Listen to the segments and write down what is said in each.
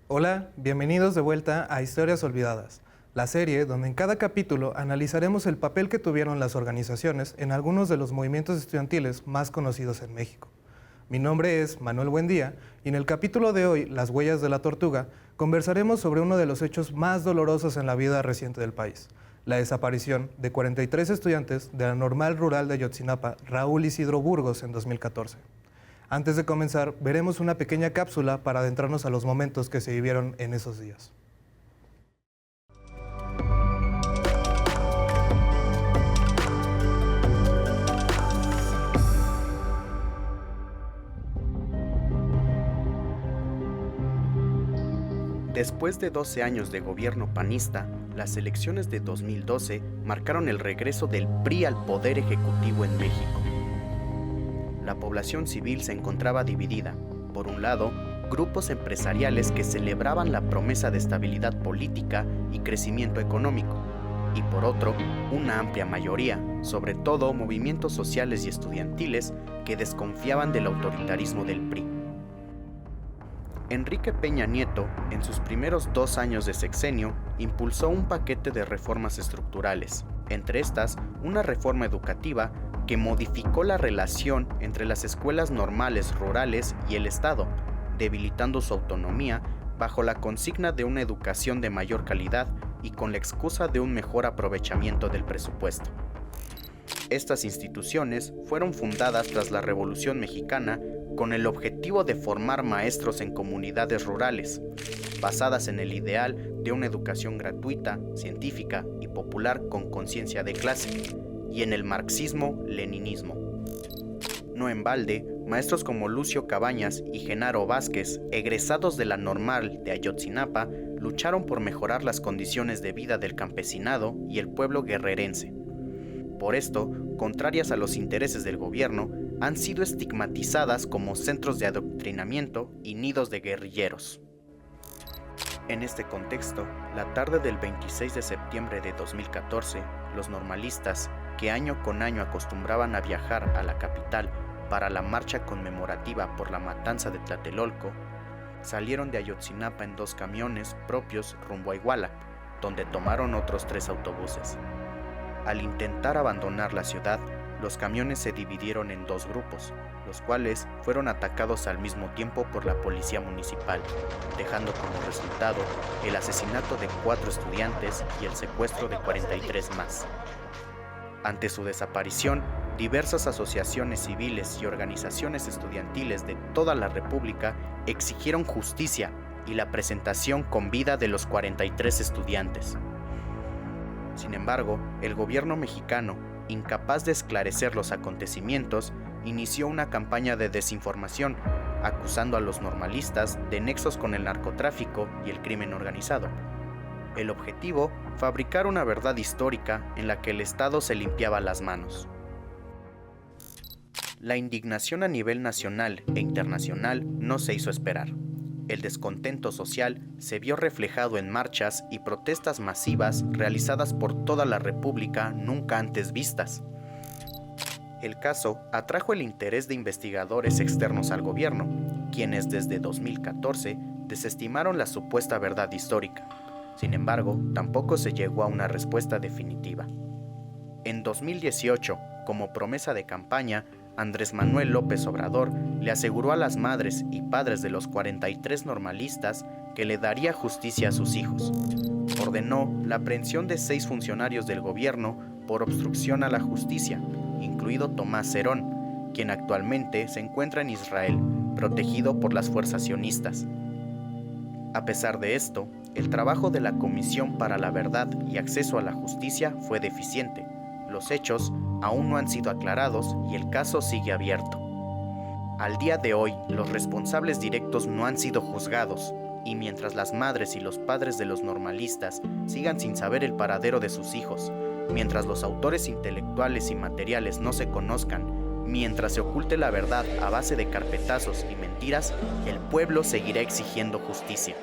Hola, bienvenidos de vuelta a Historias Olvidadas, la serie donde en cada capítulo analizaremos el papel que tuvieron las organizaciones en algunos de los movimientos estudiantiles más conocidos en México. Mi nombre es Manuel Buendía y en el capítulo de hoy, Las huellas de la tortuga, conversaremos sobre uno de los hechos más dolorosos en la vida reciente del país, la desaparición de 43 estudiantes de la Normal Rural de Ayotzinapa, Raúl Isidro Burgos, en 2014. Antes de comenzar, veremos una pequeña cápsula para adentrarnos a los momentos que se vivieron en esos días. Después de 12 años de gobierno panista, las elecciones de 2012 marcaron el regreso del PRI al poder ejecutivo en México. La población civil se encontraba dividida. Por un lado, grupos empresariales que celebraban la promesa de estabilidad política y crecimiento económico, y por otro, una amplia mayoría, sobre todo movimientos sociales y estudiantiles, que desconfiaban del autoritarismo del PRI. Enrique Peña Nieto, en sus primeros 2 años de sexenio, impulsó un paquete de reformas estructurales, entre estas, una reforma educativa que modificó la relación entre las escuelas normales rurales y el Estado, debilitando su autonomía bajo la consigna de una educación de mayor calidad y con la excusa de un mejor aprovechamiento del presupuesto. Estas instituciones fueron fundadas tras la Revolución Mexicana con el objetivo de formar maestros en comunidades rurales, basadas en el ideal de una educación gratuita, científica y popular con conciencia de clase, y en el marxismo-leninismo. No en balde, maestros como Lucio Cabañas y Genaro Vázquez, egresados de la Normal de Ayotzinapa, lucharon por mejorar las condiciones de vida del campesinado y el pueblo guerrerense. Por esto, contrarias a los intereses del gobierno, han sido estigmatizadas como centros de adoctrinamiento y nidos de guerrilleros. En este contexto, la tarde del 26 de septiembre de 2014, los normalistas, que año con año acostumbraban a viajar a la capital para la marcha conmemorativa por la matanza de Tlatelolco, salieron de Ayotzinapa en 2 camiones propios rumbo a Iguala, donde tomaron otros 3 autobuses. Al intentar abandonar la ciudad, los camiones se dividieron en 2 grupos, los cuales fueron atacados al mismo tiempo por la policía municipal, dejando como resultado el asesinato de 4 estudiantes y el secuestro de 43 más. Ante su desaparición, diversas asociaciones civiles y organizaciones estudiantiles de toda la República exigieron justicia y la presentación con vida de los 43 estudiantes. Sin embargo, el gobierno mexicano, incapaz de esclarecer los acontecimientos, inició una campaña de desinformación, acusando a los normalistas de nexos con el narcotráfico y el crimen organizado. El objetivo, fabricar una verdad histórica en la que el Estado se limpiaba las manos. La indignación a nivel nacional e internacional no se hizo esperar. El descontento social se vio reflejado en marchas y protestas masivas realizadas por toda la República nunca antes vistas. El caso atrajo el interés de investigadores externos al gobierno, quienes desde 2014 desestimaron la supuesta verdad histórica. Sin embargo, tampoco se llegó a una respuesta definitiva. En 2018, como promesa de campaña, Andrés Manuel López Obrador le aseguró a las madres y padres de los 43 normalistas que le daría justicia a sus hijos. Ordenó la aprehensión de 6 funcionarios del gobierno por obstrucción a la justicia, incluido Tomás Herón, quien actualmente se encuentra en Israel, protegido por las fuerzas sionistas. A pesar de esto, el trabajo de la Comisión para la Verdad y Acceso a la Justicia fue deficiente. Los hechos aún no han sido aclarados y el caso sigue abierto. Al día de hoy, los responsables directos no han sido juzgados, y mientras las madres y los padres de los normalistas sigan sin saber el paradero de sus hijos, mientras los autores intelectuales y materiales no se conozcan, mientras se oculte la verdad a base de carpetazos y mentiras, el pueblo seguirá exigiendo justicia.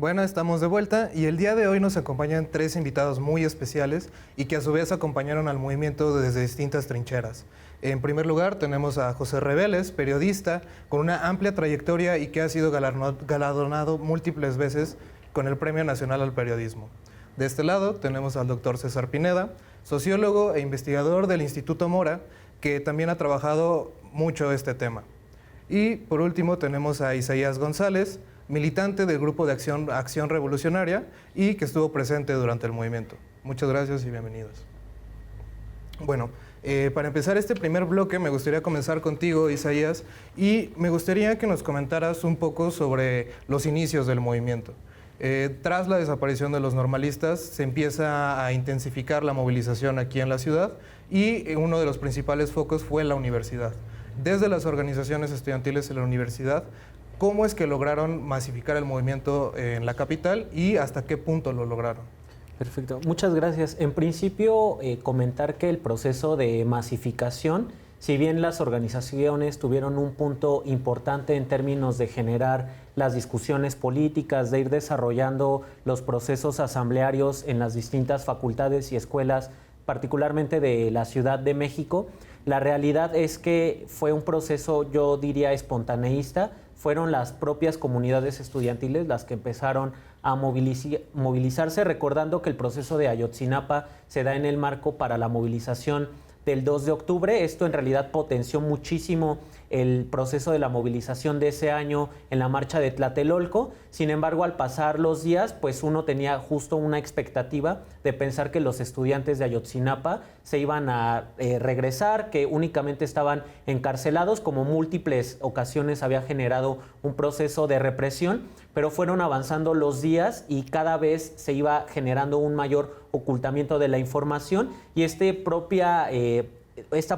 Bueno, estamos de vuelta y el día de hoy nos acompañan 3 invitados muy especiales y que a su vez acompañaron al movimiento desde distintas trincheras. En primer lugar tenemos a José Reveles, periodista con una amplia trayectoria y que ha sido galardonado múltiples veces con el Premio Nacional al Periodismo. De este lado tenemos al doctor César Pineda, sociólogo e investigador del Instituto Mora, que también ha trabajado mucho este tema. Y por último tenemos a Isaías González, militante del Grupo de Acción Revolucionaria y que estuvo presente durante el movimiento. Muchas gracias y bienvenidos. Bueno, para empezar este primer bloque me gustaría comenzar contigo, Isaías, y me gustaría que nos comentaras un poco sobre los inicios del movimiento. Tras la desaparición de los normalistas, se empieza a intensificar la movilización aquí en la ciudad y uno de los principales focos fue la universidad. Desde las organizaciones estudiantiles en la universidad, ¿cómo es que lograron masificar el movimiento en la capital y hasta qué punto lo lograron? Perfecto, muchas gracias. En principio, comentar que el proceso de masificación, si bien las organizaciones tuvieron un punto importante en términos de generar las discusiones políticas, de ir desarrollando los procesos asamblearios en las distintas facultades y escuelas, particularmente de la Ciudad de México, la realidad es que fue un proceso, yo diría, espontaneísta. Fueron las propias comunidades estudiantiles las que empezaron a movilizarse, recordando que el proceso de Ayotzinapa se da en el marco para la movilización del 2 de octubre. Esto en realidad potenció muchísimo el proceso de la movilización de ese año en la marcha de Tlatelolco. Sin embargo, al pasar los días, pues uno tenía justo una expectativa de pensar que los estudiantes de Ayotzinapa se iban a regresar, que únicamente estaban encarcelados, como múltiples ocasiones había generado un proceso de represión, pero fueron avanzando los días y cada vez se iba generando un mayor ocultamiento de la información y esta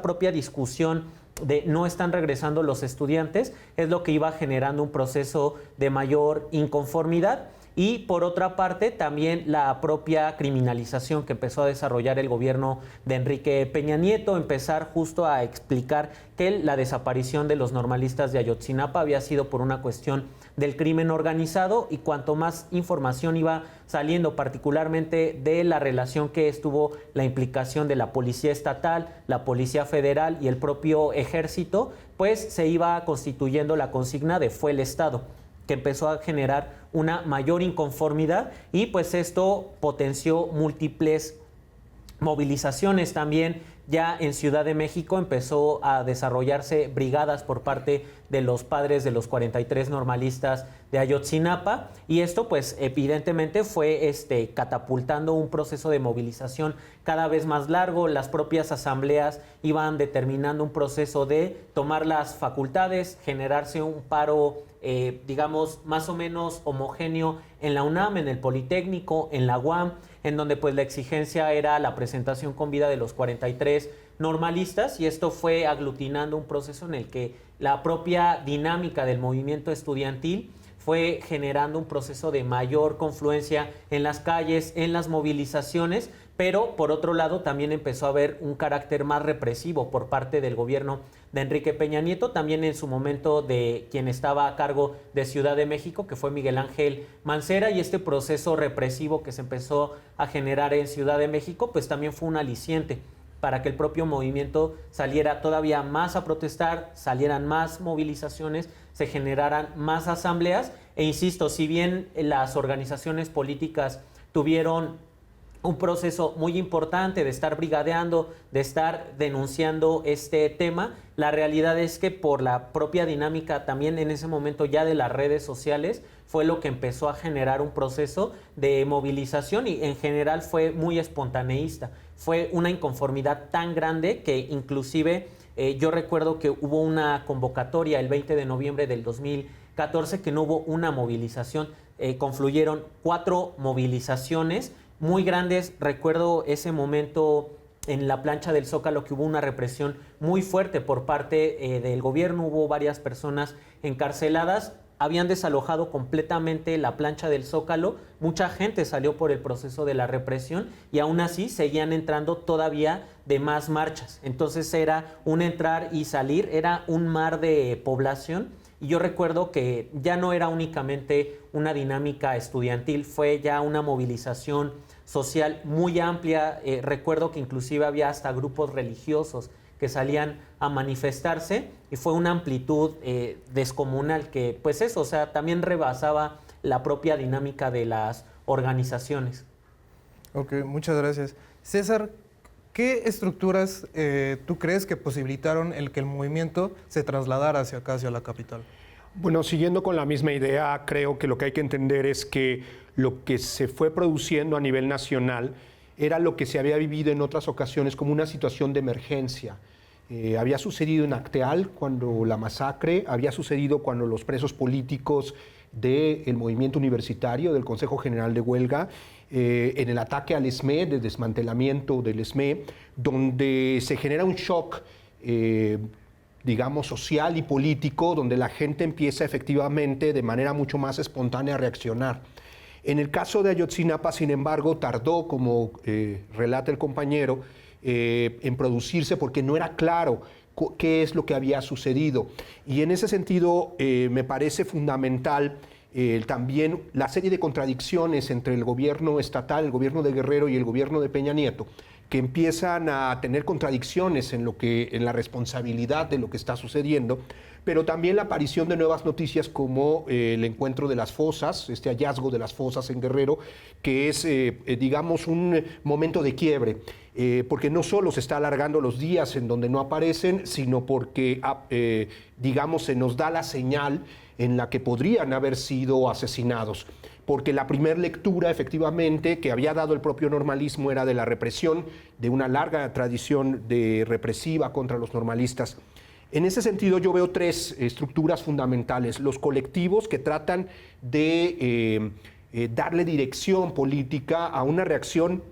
propia discusión de no están regresando los estudiantes es lo que iba generando un proceso de mayor inconformidad. Y por otra parte, también la propia criminalización que empezó a desarrollar el gobierno de Enrique Peña Nieto, empezar justo a explicar que la desaparición de los normalistas de Ayotzinapa había sido por una cuestión del crimen organizado, y cuanto más información iba saliendo, particularmente de la relación que estuvo la implicación de la Policía Estatal, la Policía Federal y el propio Ejército, pues se iba constituyendo la consigna de fue el Estado, que empezó a generar una mayor inconformidad y pues esto potenció múltiples movilizaciones. También ya en Ciudad de México empezó a desarrollarse brigadas por parte de los padres de los 43 normalistas de Ayotzinapa, y esto pues evidentemente fue catapultando un proceso de movilización cada vez más largo. Las propias asambleas iban determinando un proceso de tomar las facultades, generarse un paro digamos más o menos homogéneo en la UNAM, en el Politécnico, en la UAM, en donde pues la exigencia era la presentación con vida de los 43 normalistas, y esto fue aglutinando un proceso en el que la propia dinámica del movimiento estudiantil fue generando un proceso de mayor confluencia en las calles, en las movilizaciones, pero por otro lado también empezó a haber un carácter más represivo por parte del gobierno de Enrique Peña Nieto, también en su momento de quien estaba a cargo de Ciudad de México, que fue Miguel Ángel Mancera, y este proceso represivo que se empezó a generar en Ciudad de México, pues también fue un aliciente para que el propio movimiento saliera todavía más a protestar, salieran más movilizaciones, se generaran más asambleas. E insisto, si bien las organizaciones políticas tuvieron un proceso muy importante de estar brigadeando, de estar denunciando este tema, la realidad es que por la propia dinámica también en ese momento ya de las redes sociales fue lo que empezó a generar un proceso de movilización, y en general fue muy espontaneísta. Fue una inconformidad tan grande que inclusive yo recuerdo que hubo una convocatoria el 20 de noviembre del 2014 que no hubo una movilización, confluyeron 4 movilizaciones muy grandes. Recuerdo ese momento en la plancha del Zócalo que hubo una represión muy fuerte por parte del gobierno, hubo varias personas encarceladas, habían desalojado completamente la plancha del Zócalo, mucha gente salió por el proceso de la represión y aún así seguían entrando todavía de más marchas. Entonces era un entrar y salir, era un mar de población Y yo recuerdo que ya no era únicamente una dinámica estudiantil, fue ya una movilización social muy amplia. Recuerdo que inclusive había hasta grupos religiosos que salían a manifestarse y fue una amplitud descomunal que, pues eso, o sea, también rebasaba la propia dinámica de las organizaciones. Ok, muchas gracias. César, ¿qué estructuras tú crees que posibilitaron el que el movimiento se trasladara hacia acá, hacia la capital? Bueno, siguiendo con la misma idea, creo que lo que hay que entender es que lo que se fue produciendo a nivel nacional era lo que se había vivido en otras ocasiones como una situación de emergencia. Había sucedido en Acteal cuando la masacre, había sucedido cuando los presos políticos del movimiento universitario, del Consejo General de Huelga, en el ataque al ESME, de desmantelamiento del ESME, donde se genera un shock, digamos, social y político, donde la gente empieza efectivamente de manera mucho más espontánea a reaccionar. En el caso de Ayotzinapa, sin embargo, tardó, como relata el compañero, en producirse porque no era claro qué es lo que había sucedido. Y en ese sentido me parece fundamental también la serie de contradicciones entre el gobierno estatal, el gobierno de Guerrero y el gobierno de Peña Nieto, que empiezan a tener contradicciones en la responsabilidad de lo que está sucediendo, pero también la aparición de nuevas noticias como el encuentro de las fosas, este hallazgo de las fosas en Guerrero, que es, digamos, un momento de quiebre, porque no solo se está alargando los días en donde no aparecen, sino porque, digamos, se nos da la señal en la que podrían haber sido asesinados. Porque la primera lectura, efectivamente, que había dado el propio normalismo era de la represión, de una larga tradición represiva contra los normalistas. En ese sentido, yo veo tres estructuras fundamentales. Los colectivos que tratan de darle dirección política a una reacción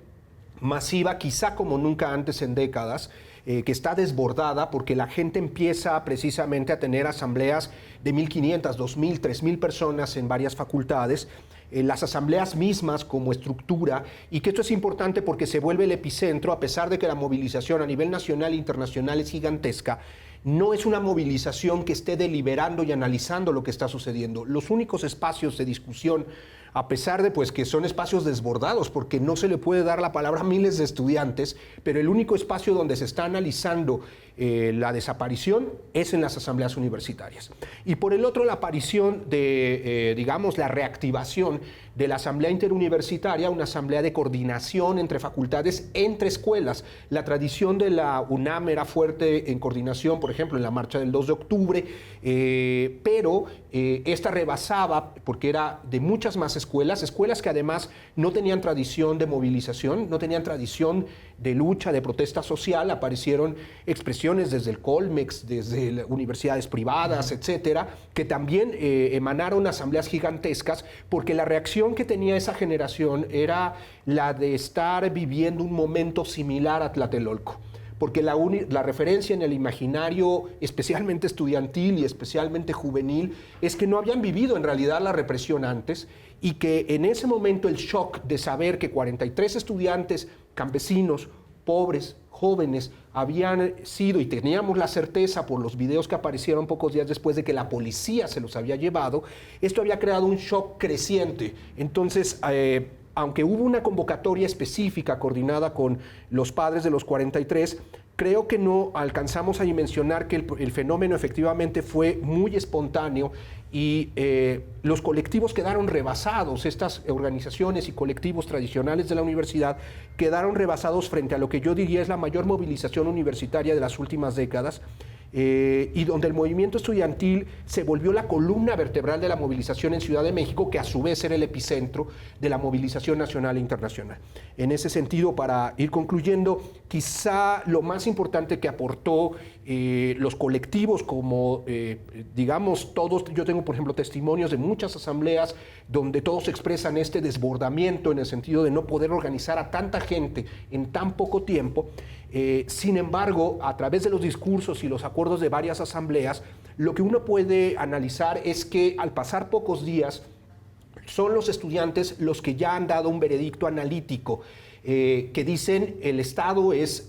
masiva, quizá como nunca antes en décadas, que está desbordada porque la gente empieza precisamente a tener asambleas de 1.500, 2.000, 3.000 personas en varias facultades, las asambleas mismas como estructura, y que esto es importante porque se vuelve el epicentro, a pesar de que la movilización a nivel nacional e internacional es gigantesca. No es una movilización que esté deliberando y analizando lo que está sucediendo. Los únicos espacios de discusión, a pesar de pues, que son espacios desbordados, porque no se le puede dar la palabra a miles de estudiantes, pero el único espacio donde se está analizando la desaparición es en las asambleas universitarias. Y por el otro, la aparición de, digamos, la reactivación de la asamblea interuniversitaria, una asamblea de coordinación entre facultades, entre escuelas. La tradición de la UNAM era fuerte en coordinación, por ejemplo, en la marcha del 2 de octubre, pero esta rebasaba, porque era de muchas más escuelas que además no tenían tradición de movilización, no tenían tradición de lucha, de protesta social. Aparecieron expresiones desde el Colmex, desde universidades privadas, etcétera, que también emanaron asambleas gigantescas, porque la reacción que tenía esa generación era la de estar viviendo un momento similar a Tlatelolco. Porque la referencia en el imaginario, especialmente estudiantil y especialmente juvenil, es que no habían vivido en realidad la represión antes, y que en ese momento el shock de saber que 43 estudiantes campesinos, pobres, jóvenes, habían sido, y teníamos la certeza por los videos que aparecieron pocos días después de que la policía se los había llevado, esto había creado un shock creciente. Entonces, aunque hubo una convocatoria específica coordinada con los padres de los 43, creo que no alcanzamos a dimensionar que el fenómeno efectivamente fue muy espontáneo, y los colectivos quedaron rebasados. Estas organizaciones y colectivos tradicionales de la universidad quedaron rebasados frente a lo que yo diría es la mayor movilización universitaria de las últimas décadas, y donde el movimiento estudiantil se volvió la columna vertebral de la movilización en Ciudad de México, que a su vez era el epicentro de la movilización nacional e internacional. En ese sentido, para ir concluyendo, quizá lo más importante que aportó los colectivos, como digamos todos, yo tengo por ejemplo testimonios de muchas asambleas donde todos expresan este desbordamiento en el sentido de no poder organizar a tanta gente en tan poco tiempo. Sin embargo, a través de los discursos y los acuerdos de varias asambleas, lo que uno puede analizar es que al pasar pocos días son los estudiantes los que ya han dado un veredicto analítico que dicen el Estado es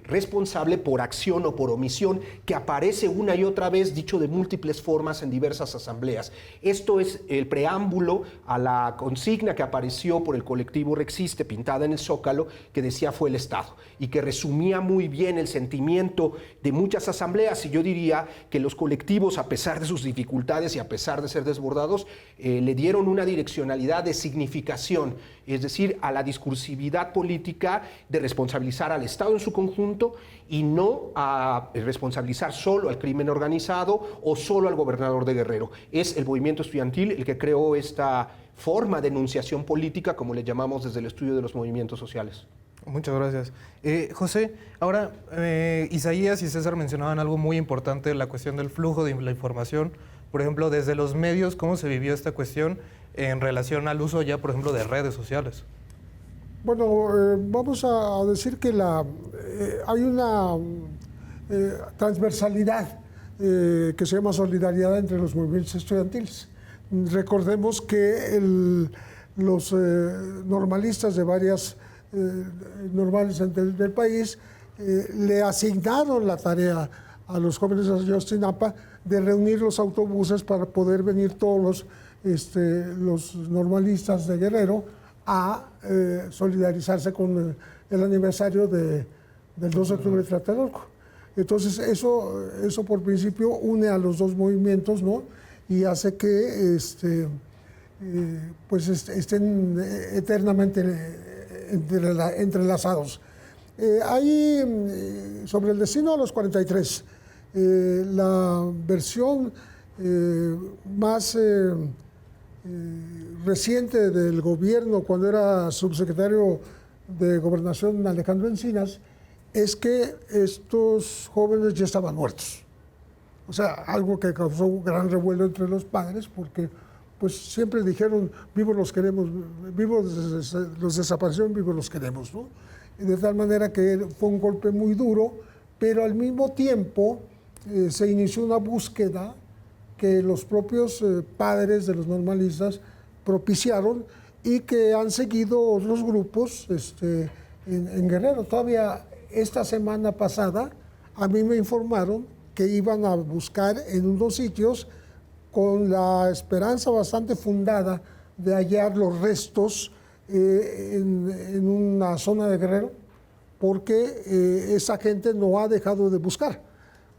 responsable por acción o por omisión, que aparece una y otra vez dicho de múltiples formas en diversas asambleas. Esto es el preámbulo a la consigna que apareció por el colectivo Rexiste, pintada en el Zócalo, que decía fue el Estado, y que resumía muy bien el sentimiento de muchas asambleas. Y yo diría que los colectivos, a pesar de sus dificultades y a pesar de ser desbordados, le dieron una direccionalidad de significación, es decir, a la discursividad política de responsabilizar al Estado en su conjunto y no a responsabilizar solo al crimen organizado o solo al gobernador de Guerrero. Es el movimiento estudiantil el que creó esta forma de enunciación política, como le llamamos desde el estudio de los movimientos sociales. Muchas gracias. José, ahora Isaías y César mencionaban algo muy importante, la cuestión del flujo de la información. Por ejemplo, desde los medios, ¿cómo se vivió esta cuestión en relación al uso ya, por ejemplo, de redes sociales? Bueno, vamos a decir que hay una transversalidad que se llama solidaridad entre los movimientos estudiantiles. Recordemos que los normalistas de varias normales del país le asignaron la tarea a los jóvenes de Ayotzinapa de reunir los autobuses para poder venir todos los normalistas de Guerrero a solidarizarse con el aniversario del 2 de octubre de Tlatelolco. Entonces eso por principio une a los dos movimientos, ¿no? Y hace que estén eternamente entrelazados. Ahí, sobre el destino de los 43, la versión más reciente del gobierno, cuando era subsecretario de Gobernación Alejandro Encinas, es que estos jóvenes ya estaban muertos. O sea, algo que causó un gran revuelo entre los padres, porque pues siempre dijeron, vivos los queremos, vivos los desaparecieron, vivos los queremos, ¿no? Y de tal manera que fue un golpe muy duro, pero al mismo tiempo se inició una búsqueda que los propios padres de los normalistas propiciaron y que han seguido otros grupos en Guerrero. Todavía esta semana pasada a mí me informaron que iban a buscar en unos sitios con la esperanza bastante fundada de hallar los restos en una zona de Guerrero, porque esa gente no ha dejado de buscar.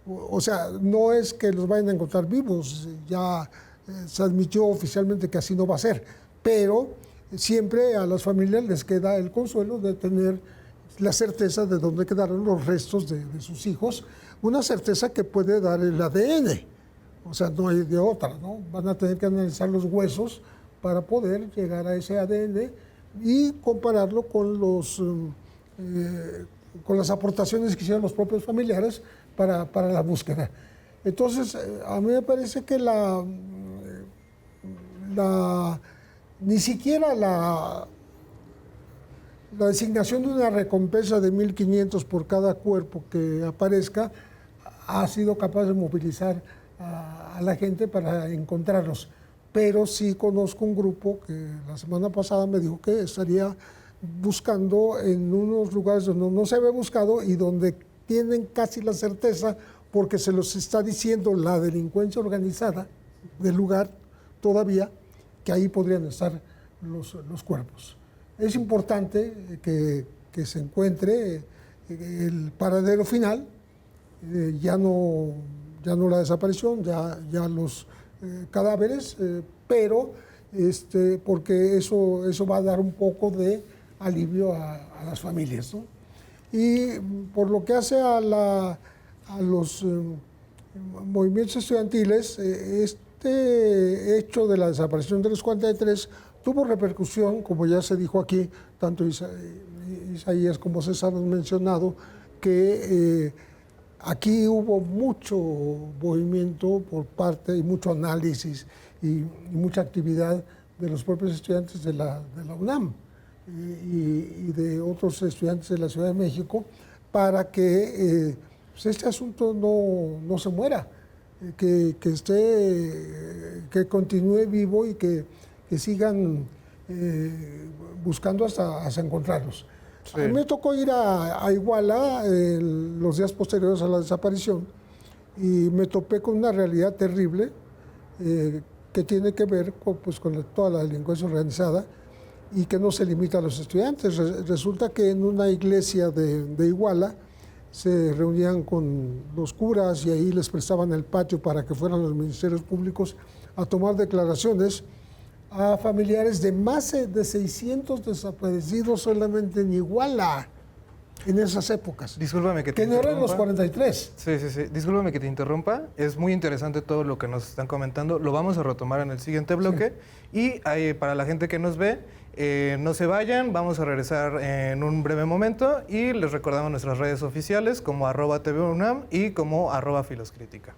O sea, no es que los vayan a encontrar vivos, ya se admitió oficialmente que así no va a ser, pero siempre a las familias les queda el consuelo de tener la certeza de dónde quedaron los restos de sus hijos, una certeza que puede dar el ADN, o sea, no hay de otra, ¿no? Van a tener que analizar los huesos para poder llegar a ese ADN y compararlo con las aportaciones que hicieron los propios familiares para la búsqueda. Entonces, a mí me parece que ni siquiera la designación de una recompensa de 1.500 por cada cuerpo que aparezca ha sido capaz de movilizar a la gente para encontrarlos. Pero sí conozco un grupo que la semana pasada me dijo que estaría buscando en unos lugares donde no se había buscado y donde tienen casi la certeza, porque se los está diciendo la delincuencia organizada del lugar todavía, que ahí podrían estar los cuerpos. Es importante que se encuentre el paradero final, ya no la desaparición, ya los cadáveres, pero porque eso va a dar un poco de alivio a las familias, ¿no? Y por lo que hace a los movimientos estudiantiles, este hecho de la desaparición de los 43 tuvo repercusión, como ya se dijo aquí, tanto Isaías como César han mencionado, que aquí hubo mucho movimiento por parte y mucho análisis y mucha actividad de los propios estudiantes de la UNAM y de otros estudiantes de la Ciudad de México para que este asunto no se muera, que continúe vivo y que sigan buscando hasta encontrarlos. A mí me tocó ir a Iguala los días posteriores a la desaparición y me topé con una realidad terrible que tiene que ver con toda la delincuencia organizada y que no se limita a los estudiantes. Resulta que en una iglesia de Iguala se reunían con los curas y ahí les prestaban el patio para que fueran los ministerios públicos a tomar declaraciones a familiares de más de 600 desaparecidos solamente en Iguala en esas épocas. Discúlpame que te no eran los 43. Sí. Discúlpame que te interrumpa. Es muy interesante todo lo que nos están comentando. Lo vamos a retomar en el siguiente bloque. Sí. Y para la gente que nos ve, no se vayan. Vamos a regresar en un breve momento y les recordamos nuestras redes oficiales como @TVUNAM y como @Filoscrítica.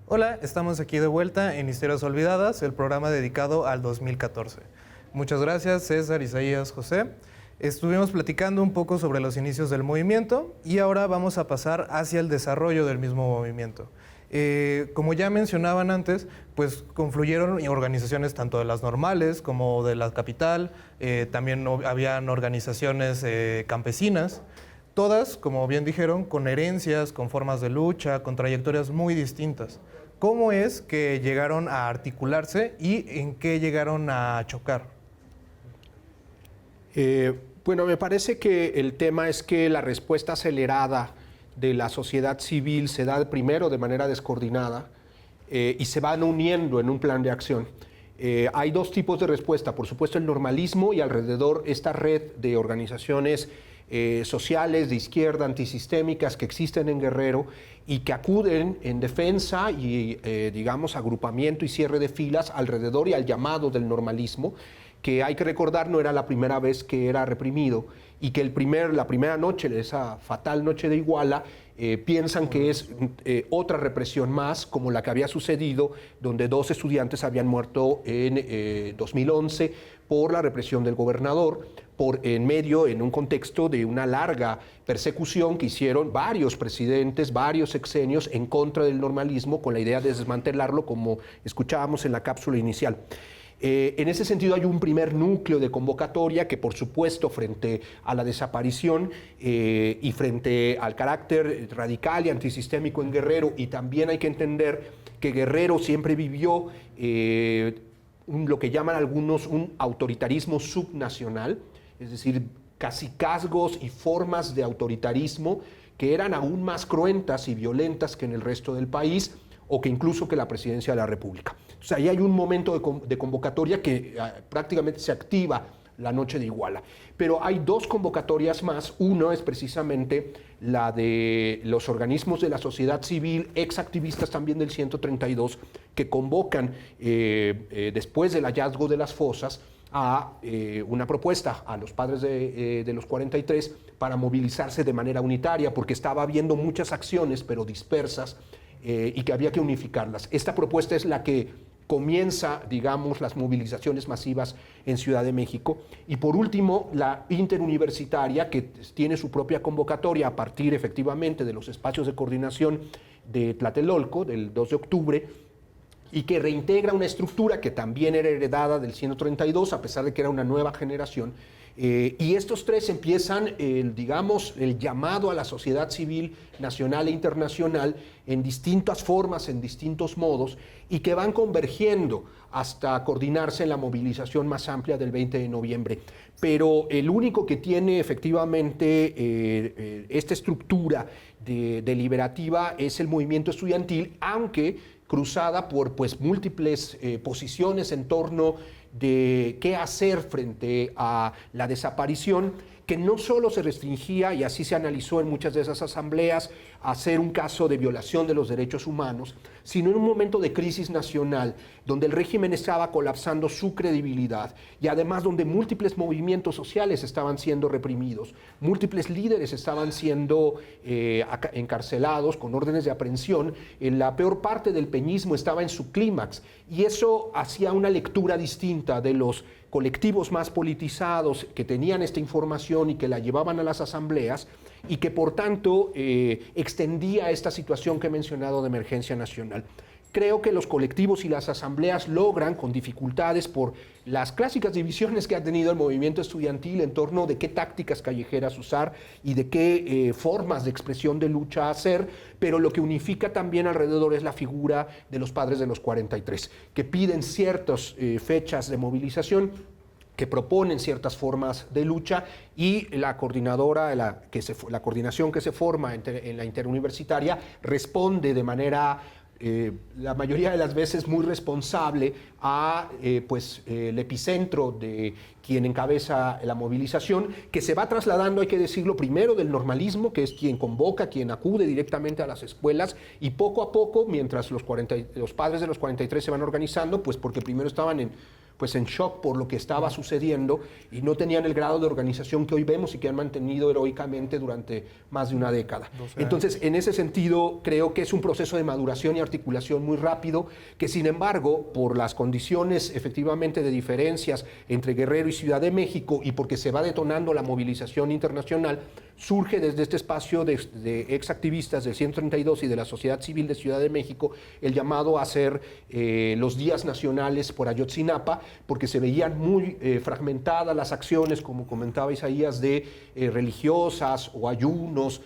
Hola, estamos aquí de vuelta en Historias Olvidadas, el programa dedicado al 2014. Muchas gracias, César, Isaías, José. Estuvimos platicando un poco sobre los inicios del movimiento y ahora vamos a pasar hacia el desarrollo del mismo movimiento. Como ya mencionaban antes, pues confluyeron organizaciones tanto de las normales como de la capital, también habían organizaciones campesinas, todas, como bien dijeron, con herencias, con formas de lucha, con trayectorias muy distintas. ¿Cómo es que llegaron a articularse y en qué llegaron a chocar? Bueno, me parece que el tema es que la respuesta acelerada de la sociedad civil se da primero de manera descoordinada y se van uniendo en un plan de acción. Hay dos tipos de respuesta, por supuesto el normalismo y alrededor esta red de organizaciones sociales de izquierda, antisistémicas que existen en Guerrero y que acuden en defensa y, digamos, agrupamiento y cierre de filas alrededor y al llamado del normalismo, que hay que recordar no era la primera vez que era reprimido y que la primera noche, esa fatal noche de Iguala, piensan que es otra represión más, como la que había sucedido, donde 2 estudiantes habían muerto en 2011 por la represión del gobernador, en un contexto de una larga persecución que hicieron varios presidentes, varios sexenios en contra del normalismo, con la idea de desmantelarlo, como escuchábamos en la cápsula inicial. En ese sentido hay un primer núcleo de convocatoria que, por supuesto, frente a la desaparición y frente al carácter radical y antisistémico en Guerrero, y también hay que entender que Guerrero siempre vivió lo que llaman algunos un autoritarismo subnacional, es decir, cacicazgos y formas de autoritarismo que eran aún más cruentas y violentas que en el resto del país, o que incluso que la presidencia de la República. O sea, ahí hay un momento de convocatoria que prácticamente se activa la noche de Iguala. Pero hay 2 convocatorias más. Uno es precisamente la de los organismos de la sociedad civil, exactivistas también del 132, que convocan después del hallazgo de las fosas a una propuesta a los padres de los 43 para movilizarse de manera unitaria, porque estaba habiendo muchas acciones, pero dispersas, y que había que unificarlas. Esta propuesta es la que comienza, digamos, las movilizaciones masivas en Ciudad de México. Y por último, la interuniversitaria, que tiene su propia convocatoria a partir, efectivamente, de los espacios de coordinación de Tlatelolco, del 2 de octubre, y que reintegra una estructura que también era heredada del 132, a pesar de que era una nueva generación. Y estos 3 empiezan, digamos, el llamado a la sociedad civil nacional e internacional en distintas formas, en distintos modos, y que van convergiendo hasta coordinarse en la movilización más amplia del 20 de noviembre. Pero el único que tiene efectivamente esta estructura deliberativa es el movimiento estudiantil, aunque cruzada por múltiples posiciones en torno de qué hacer frente a la desaparición, que no solo se restringía, y así se analizó en muchas de esas asambleas, a ser un caso de violación de los derechos humanos, sino en un momento de crisis nacional, donde el régimen estaba colapsando su credibilidad y además donde múltiples movimientos sociales estaban siendo reprimidos, múltiples líderes estaban siendo encarcelados con órdenes de aprehensión. La peor parte del peñismo estaba en su clímax y eso hacía una lectura distinta de los colectivos más politizados que tenían esta información y que la llevaban a las asambleas y que por tanto extendía esta situación que he mencionado de emergencia nacional. Creo que los colectivos y las asambleas logran, con dificultades por las clásicas divisiones que ha tenido el movimiento estudiantil en torno de qué tácticas callejeras usar y de qué formas de expresión de lucha hacer, pero lo que unifica también alrededor es la figura de los padres de los 43, que piden ciertas fechas de movilización, que proponen ciertas formas de lucha y la coordinadora, la coordinación que se forma en la interuniversitaria responde de manera la mayoría de las veces muy responsable a el epicentro de quien encabeza la movilización, que se va trasladando, hay que decirlo, primero del normalismo, que es quien convoca, quien acude directamente a las escuelas, y poco a poco, mientras los padres de los 43 se van organizando, pues porque primero estaban en shock por lo que estaba sucediendo y no tenían el grado de organización que hoy vemos y que han mantenido heroicamente durante más de una década. Entonces, en ese sentido, creo que es un proceso de maduración y articulación muy rápido, que sin embargo, por las condiciones efectivamente de diferencias entre Guerrero y Ciudad de México y porque se va detonando la movilización internacional, surge desde este espacio de exactivistas del 132 y de la sociedad civil de Ciudad de México el llamado a hacer los días nacionales por Ayotzinapa, porque se veían muy fragmentadas las acciones, como comentaba Isaías, de religiosas o ayunos,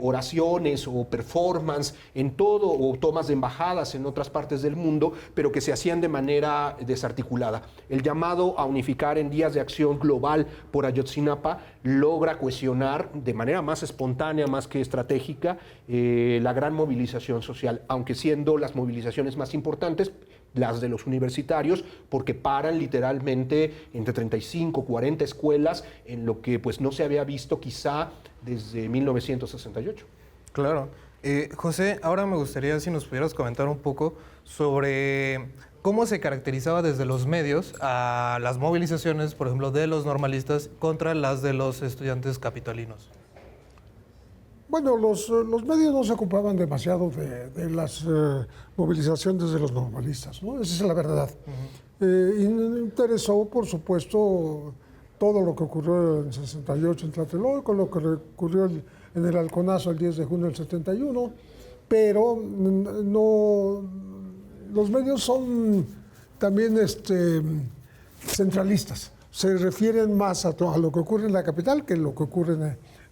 oraciones o performance en todo, o tomas de embajadas en otras partes del mundo, pero que se hacían de manera desarticulada. El llamado a unificar en días de acción global por Ayotzinapa logra cohesionar de manera más espontánea, más que estratégica, la gran movilización social, aunque siendo las movilizaciones más importantes las de los universitarios, porque paran literalmente entre 35 y 40 escuelas en lo que no se había visto quizá desde 1968. Claro. José, ahora me gustaría si nos pudieras comentar un poco sobre cómo se caracterizaba desde los medios a las movilizaciones, por ejemplo, de los normalistas contra las de los estudiantes capitolinos. Bueno, los medios no se ocupaban demasiado de las movilizaciones de los normalistas, ¿no? Esa es la verdad. Interesó, por supuesto, todo lo que ocurrió en 68 en Tlatelolco, lo que ocurrió en el Halconazo el 10 de junio del 71, pero no, los medios son también centralistas. Se refieren más a lo que ocurre en la capital que lo que ocurre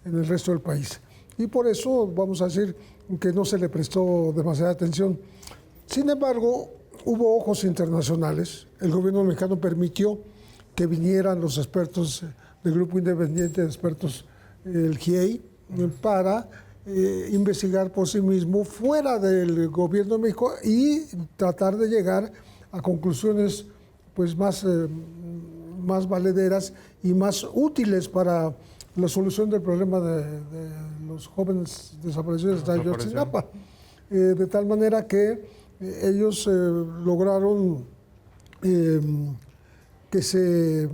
en el resto del país. Y por eso vamos a decir que no se le prestó demasiada atención. Sin embargo, hubo ojos internacionales. El gobierno mexicano permitió que vinieran los expertos del Grupo Independiente de Expertos, el GIEI, para investigar por sí mismo fuera del gobierno de México y tratar de llegar a conclusiones más valederas y más útiles para la solución del problema de los jóvenes desaparecidos de Ayotzinapa. De tal manera que ellos lograron que se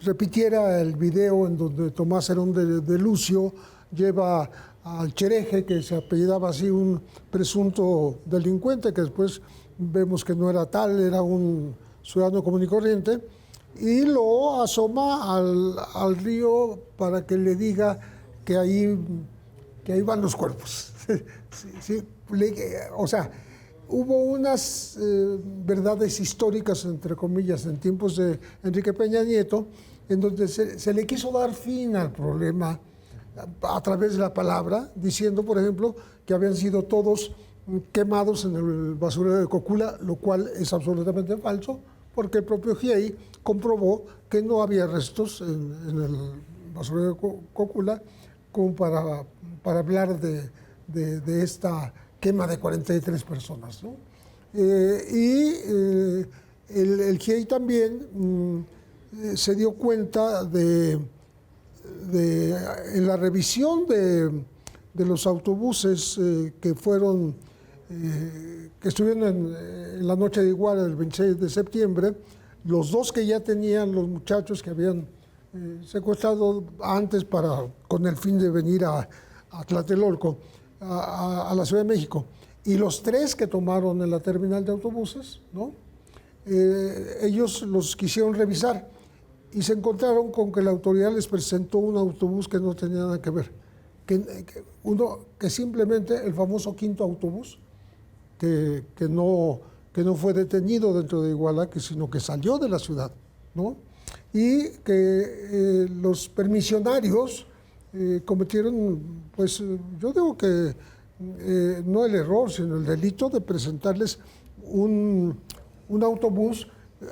repitiera el video en donde Tomás Herón de Lucio lleva al Chereje, que se apellidaba así, un presunto delincuente, que después vemos que no era tal, era un ciudadano común y corriente, y lo asoma al río para que le diga que ahí van los cuerpos. Sí, o sea, hubo unas verdades históricas, entre comillas, en tiempos de Enrique Peña Nieto, en donde se le quiso dar fin al problema a través de la palabra, diciendo, por ejemplo, que habían sido todos quemados en el basurero de Cocula, lo cual es absolutamente falso, porque el propio GIEI comprobó que no había restos en el basurero de Cocula como para hablar de esta quema de 43 personas, ¿no? El GIEI también se dio cuenta de en la revisión de los autobuses que estuvieron en la noche de Iguala del 26 de septiembre, los dos que ya tenían los muchachos que habían secuestrado antes con el fin de venir a Tlatelolco, a la Ciudad de México, y los 3 que tomaron en la terminal de autobuses, ¿no? Ellos los quisieron revisar y se encontraron con que la autoridad les presentó un autobús que no tenía nada que ver, que simplemente el famoso quinto autobús, que no fue detenido dentro de Iguala, sino que salió de la ciudad, ¿no? Y que los permisionarios cometieron, pues yo digo que no el error, sino el delito de presentarles un autobús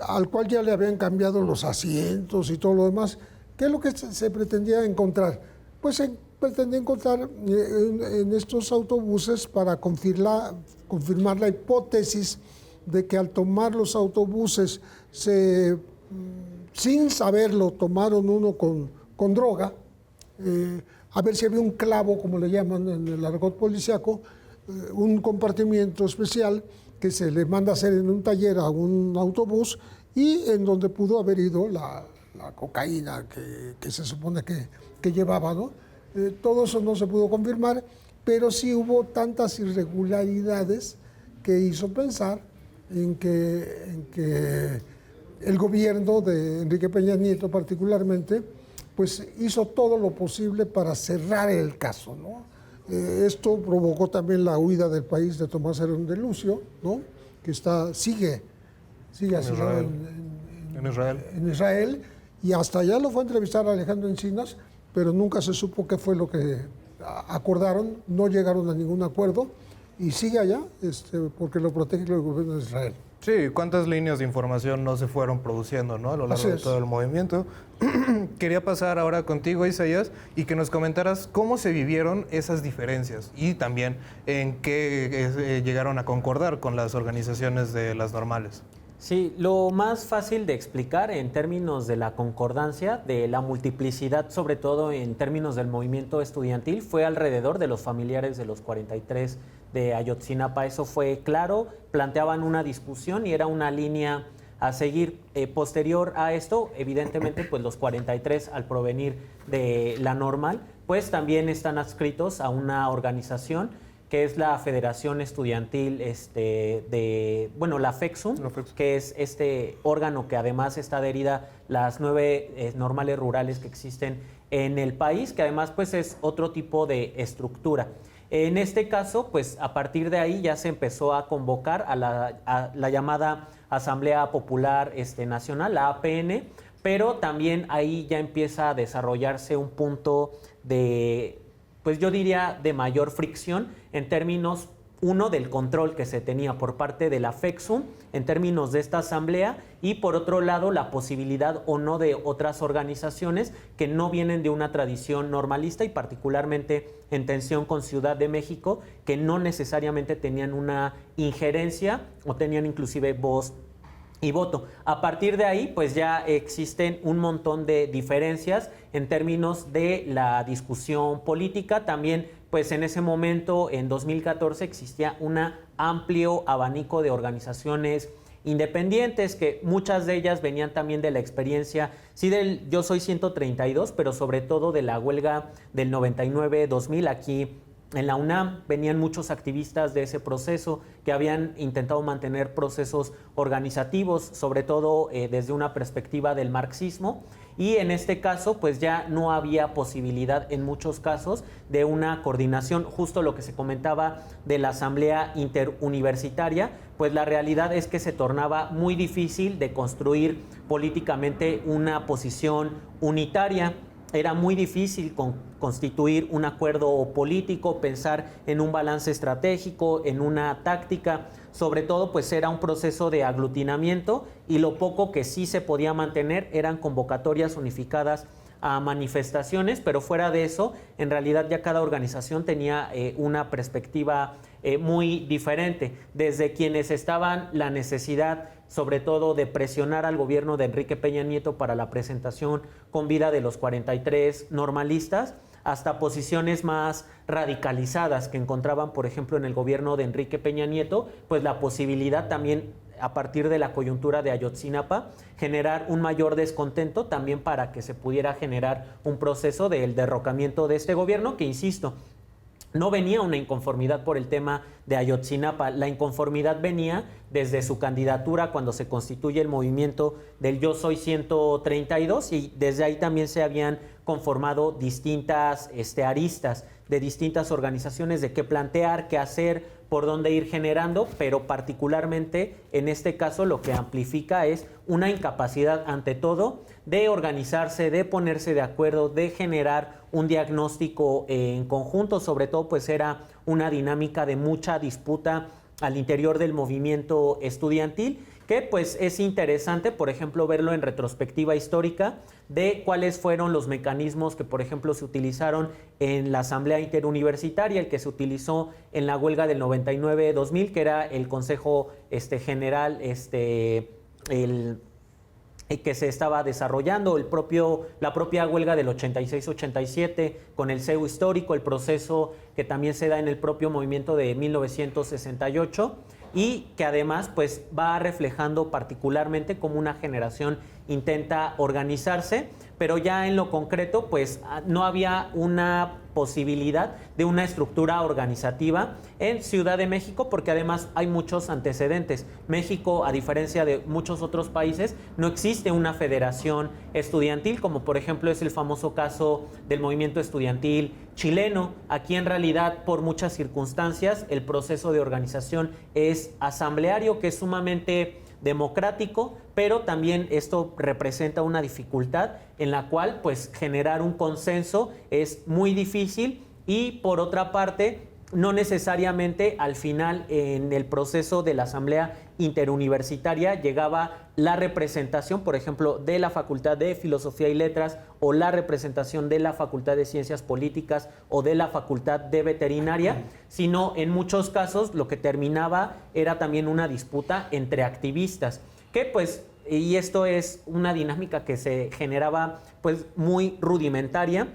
al cual ya le habían cambiado los asientos y todo lo demás. ¿Qué es lo que se pretendía encontrar? Pues se pretendía encontrar en estos autobuses para confirmar la hipótesis de que al tomar los autobuses sin saberlo tomaron uno con droga, a ver si había un clavo, como le llaman en el argot policíaco, un compartimiento especial que se le manda a hacer en un taller a un autobús y en donde pudo haber ido la cocaína que se supone que llevaba, ¿no? Todo eso no se pudo confirmar, pero sí hubo tantas irregularidades que hizo pensar en que el gobierno de Enrique Peña Nieto particularmente, pues hizo todo lo posible para cerrar el caso, ¿no? Esto provocó también la huida del país de Tomás Herón de Lucio, ¿no? Que sigue asilado en Israel, y hasta allá lo fue a entrevistar a Alejandro Encinas, pero nunca se supo qué fue lo que acordaron, no llegaron a ningún acuerdo, y sigue allá porque lo protege el gobierno de Israel. Sí, cuántas líneas de información no se fueron produciendo, ¿no? A lo largo de todo el movimiento. Quería pasar ahora contigo, Isaías, y que nos comentaras cómo se vivieron esas diferencias y también en qué llegaron a concordar con las organizaciones de las normales. Sí, lo más fácil de explicar en términos de la concordancia, de la multiplicidad, sobre todo en términos del movimiento estudiantil, fue alrededor de los familiares de los 43 de Ayotzinapa. Eso fue claro, planteaban una discusión y era una línea a seguir. Posterior a esto, evidentemente, pues los 43, al provenir de la normal, pues también están adscritos a una organización que es la Federación Estudiantil la FEXUM, que es este órgano que además está adherida las 9 normales rurales que existen en el país, que además pues es otro tipo de estructura. En este caso, pues a partir de ahí ya se empezó a convocar a la llamada Asamblea Popular Nacional, la APN, pero también ahí ya empieza a desarrollarse un punto de, pues yo diría, de mayor fricción en términos, uno, del control que se tenía por parte de la FEXUM en términos de esta asamblea, y por otro lado la posibilidad o no de otras organizaciones que no vienen de una tradición normalista y particularmente en tensión con Ciudad de México, que no necesariamente tenían una injerencia o tenían inclusive voz y voto. A partir de ahí, pues ya existen un montón de diferencias en términos de la discusión política. También, pues en ese momento, en 2014, existía un amplio abanico de organizaciones independientes, que muchas de ellas venían también de la experiencia, sí, del Yo Soy 132, pero sobre todo de la huelga del 99-2000 aquí en la UNAM. Venían muchos activistas de ese proceso que habían intentado mantener procesos organizativos, sobre todo desde una perspectiva del marxismo, y en este caso pues ya no había posibilidad en muchos casos de una coordinación. Justo lo que se comentaba de la asamblea interuniversitaria, pues la realidad es que se tornaba muy difícil de construir políticamente una posición unitaria. Era muy difícil constituir un acuerdo político, pensar en un balance estratégico, en una táctica. Sobre todo, pues era un proceso de aglutinamiento, y lo poco que sí se podía mantener eran convocatorias unificadas a manifestaciones, pero fuera de eso, en realidad ya cada organización tenía una perspectiva muy diferente. Desde quienes estaban la necesidad, sobre todo, de presionar al gobierno de Enrique Peña Nieto para la presentación con vida de los 43 normalistas, hasta posiciones más radicalizadas que encontraban, por ejemplo, en el gobierno de Enrique Peña Nieto, pues la posibilidad también, a partir de la coyuntura de Ayotzinapa, generar un mayor descontento también para que se pudiera generar un proceso del derrocamiento de este gobierno que, insisto, no venía una inconformidad por el tema de Ayotzinapa. La inconformidad venía desde su candidatura cuando se constituye el movimiento del Yo Soy 132, y desde ahí también se habían conformado distintas aristas de distintas organizaciones de qué plantear, qué hacer, por dónde ir generando, pero particularmente en este caso lo que amplifica es una incapacidad ante todo de organizarse, de ponerse de acuerdo, de generar un diagnóstico en conjunto. Sobre todo pues era una dinámica de mucha disputa al interior del movimiento estudiantil, que pues es interesante, por ejemplo, verlo en retrospectiva histórica de cuáles fueron los mecanismos que, por ejemplo, se utilizaron en la Asamblea Interuniversitaria, el que se utilizó en la huelga del 99-2000, que era el Consejo General, el que se estaba desarrollando, la propia huelga del 86-87 con el CEU histórico, el proceso que también se da en el propio movimiento de 1968, y que además pues va reflejando particularmente cómo una generación intenta organizarse, pero ya en lo concreto pues no había una posibilidad de una estructura organizativa en Ciudad de México, porque además hay muchos antecedentes. México, a diferencia de muchos otros países, no existe una federación estudiantil, como por ejemplo es el famoso caso del movimiento estudiantil chileno. Aquí en realidad, por muchas circunstancias, el proceso de organización es asambleario, que es sumamente democrático, pero también esto representa una dificultad en la cual pues generar un consenso es muy difícil, y por otra parte no necesariamente al final en el proceso de la Asamblea Interuniversitaria llegaba la representación, por ejemplo, de la Facultad de Filosofía y Letras, o la representación de la Facultad de Ciencias Políticas o de la Facultad de Veterinaria, sino en muchos casos lo que terminaba era también una disputa entre activistas, que pues, y esto es una dinámica que se generaba pues muy rudimentaria,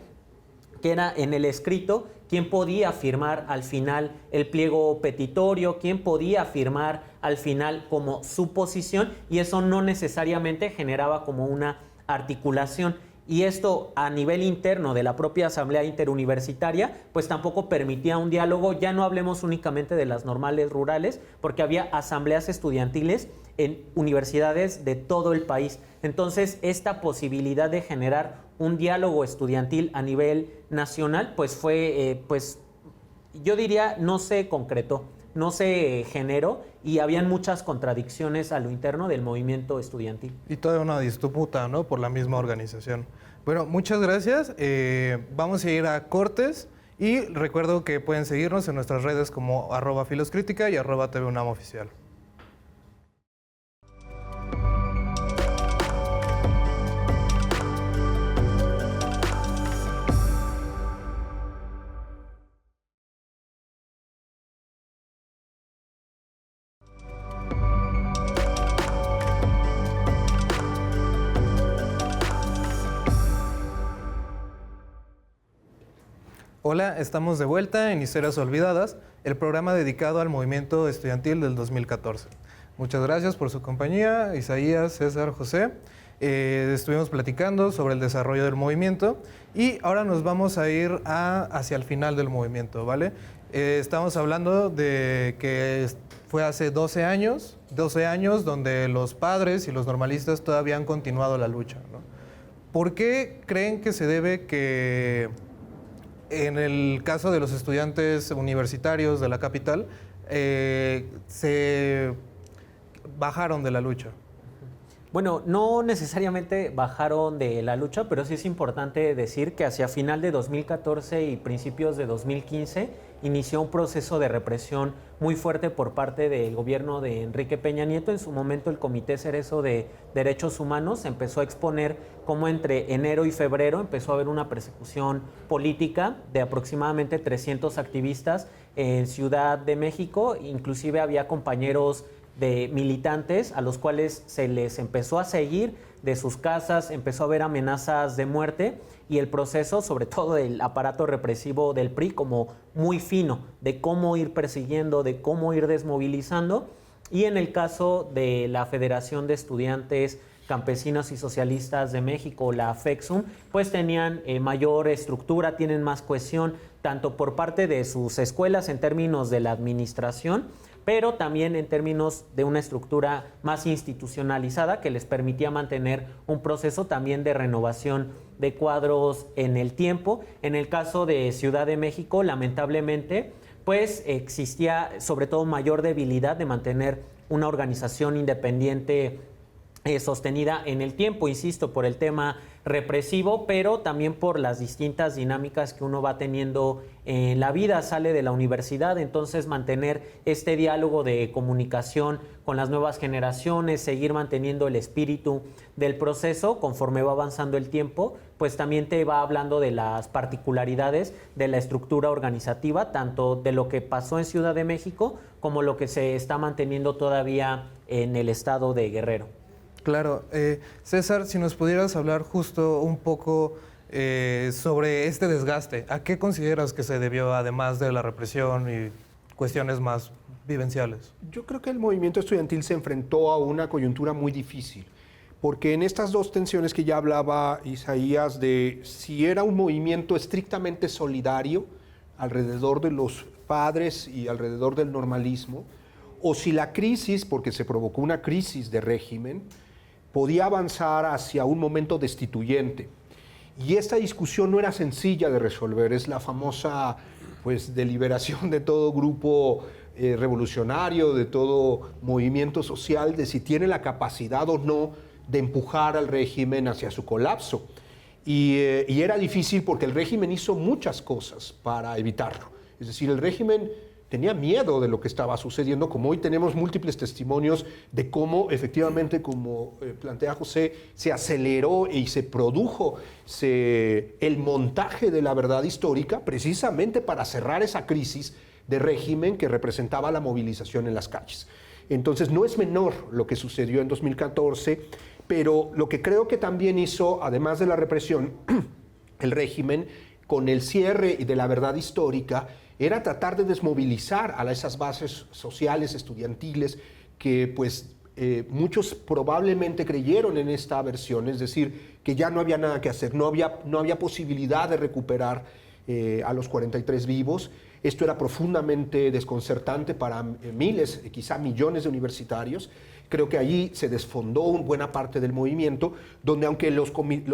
que era en el escrito quién podía firmar al final el pliego petitorio, quién podía firmar al final como su posición, y eso no necesariamente generaba como una articulación. Y esto a nivel interno de la propia Asamblea Interuniversitaria, pues tampoco permitía un diálogo. Ya no hablemos únicamente de las normales rurales, porque había asambleas estudiantiles en universidades de todo el país. Entonces, esta posibilidad de generar un diálogo estudiantil a nivel nacional, pues fue, yo diría, no se concretó, no se generó, y habían muchas contradicciones a lo interno del movimiento estudiantil. Y toda una disputa, ¿no?, por la misma organización. Bueno, muchas gracias. Vamos a ir a cortes, y recuerdo que pueden seguirnos en nuestras redes como @filoscrítica y @tvunam-oficial. Hola, estamos de vuelta en Historias Olvidadas, el programa dedicado al movimiento estudiantil del 2014. Muchas gracias por su compañía, Isaías, César, José. Estuvimos platicando sobre el desarrollo del movimiento, y ahora nos vamos a ir hacia el final del movimiento, ¿vale? Estamos hablando de que fue hace 12 años donde los padres y los normalistas todavía han continuado la lucha, ¿no? ¿Por qué creen que se debe que en el caso de los estudiantes universitarios de la capital se bajaron de la lucha? Bueno, no necesariamente bajaron de la lucha, pero sí es importante decir que hacia final de 2014 y principios de 2015 inició un proceso de represión muy fuerte por parte del gobierno de Enrique Peña Nieto. En su momento el Comité Cerezo de Derechos Humanos empezó a exponer cómo entre enero y febrero empezó a haber una persecución política de aproximadamente 300 activistas en Ciudad de México. Inclusive había compañeros de militantes a los cuales se les empezó a seguir de sus casas, empezó a haber amenazas de muerte y el proceso, sobre todo el aparato represivo del PRI, como muy fino de cómo ir persiguiendo, de cómo ir desmovilizando. Y en el caso de la Federación de Estudiantes Campesinos y Socialistas de México, la FECSUM, pues tenían mayor estructura, tienen más cohesión, tanto por parte de sus escuelas en términos de la administración, pero también en términos de una estructura más institucionalizada que les permitía mantener un proceso también de renovación de cuadros en el tiempo. En el caso de Ciudad de México, lamentablemente, pues existía sobre todo mayor debilidad de mantener una organización independiente sostenida en el tiempo, insisto, por el tema represivo, pero también por las distintas dinámicas que uno va teniendo en la vida, sale de la universidad, entonces mantener este diálogo de comunicación con las nuevas generaciones, seguir manteniendo el espíritu del proceso conforme va avanzando el tiempo, pues también te va hablando de las particularidades de la estructura organizativa, tanto de lo que pasó en Ciudad de México como lo que se está manteniendo todavía en el estado de Guerrero. Claro. César, si nos pudieras hablar justo un poco sobre este desgaste, ¿a qué consideras que se debió, además de la represión y cuestiones más vivenciales? Yo creo que el movimiento estudiantil se enfrentó a una coyuntura muy difícil, porque en estas dos tensiones que ya hablaba Isaías, de si era un movimiento estrictamente solidario alrededor de los padres y alrededor del normalismo, o si la crisis, porque se provocó una crisis de régimen, podía avanzar hacia un momento destituyente. Y esta discusión no era sencilla de resolver, es la famosa deliberación de todo grupo revolucionario, de todo movimiento social, de si tiene la capacidad o no de empujar al régimen hacia su colapso. Y era difícil porque el régimen hizo muchas cosas para evitarlo. Es decir, el régimen tenía miedo de lo que estaba sucediendo, como hoy tenemos múltiples testimonios de cómo efectivamente, como plantea José, se aceleró y se produjo el montaje de la verdad histórica precisamente para cerrar esa crisis de régimen que representaba la movilización en las calles. Entonces no es menor lo que sucedió en 2014, pero lo que creo que también hizo, además de la represión, el régimen, con el cierre de la verdad histórica, era tratar de desmovilizar a esas bases sociales, estudiantiles, que muchos probablemente creyeron en esta versión, es decir, que ya no había nada que hacer, no había posibilidad de recuperar a los 43 vivos. Esto era profundamente desconcertante para miles, quizá millones de universitarios. Creo que allí se desfondó una buena parte del movimiento, donde aunque los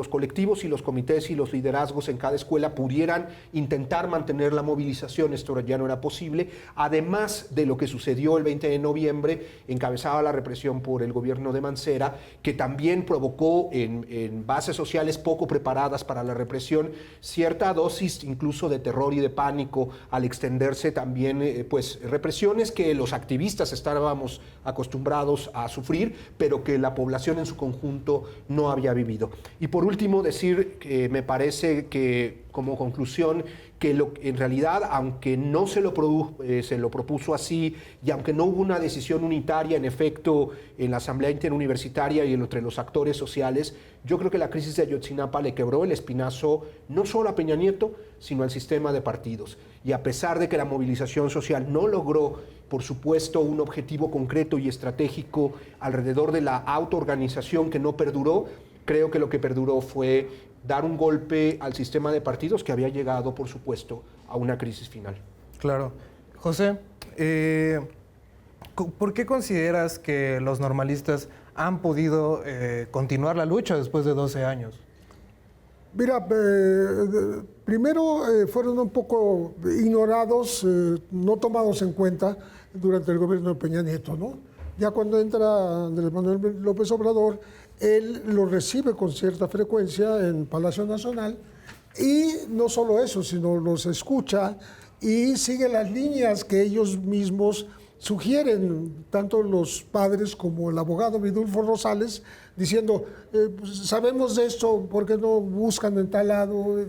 colectivos y los comités y los liderazgos en cada escuela pudieran intentar mantener la movilización, esto ya no era posible. Además de lo que sucedió el 20 de noviembre, encabezada la represión por el gobierno de Mancera, que también provocó en bases sociales poco preparadas para la represión cierta dosis incluso de terror y de pánico al extenderse también represiones que los activistas estábamos acostumbrados a sufrir, pero que la población en su conjunto no había vivido. Y por último, decir que me parece que, como conclusión, que en realidad, aunque no se lo propuso así, y aunque no hubo una decisión unitaria, en efecto, en la Asamblea Interuniversitaria y entre los actores sociales, yo creo que la crisis de Ayotzinapa le quebró el espinazo no solo a Peña Nieto, sino al sistema de partidos. Y a pesar de que la movilización social no logró, por supuesto, un objetivo concreto y estratégico alrededor de la autoorganización que no perduró, creo que lo que perduró fue dar un golpe al sistema de partidos que había llegado, por supuesto, a una crisis final. Claro. José, ¿por qué consideras que los normalistas han podido continuar la lucha después de 12 años? Mira, primero fueron un poco ignorados, no tomados en cuenta durante el gobierno de Peña Nieto, ¿no? Ya cuando entra Andrés Manuel López Obrador, él lo recibe con cierta frecuencia en Palacio Nacional y no solo eso, sino los escucha y sigue las líneas que ellos mismos sugieren, tanto los padres como el abogado Vidulfo Rosales, diciendo, pues, sabemos de esto, ¿por qué no buscan en tal lado?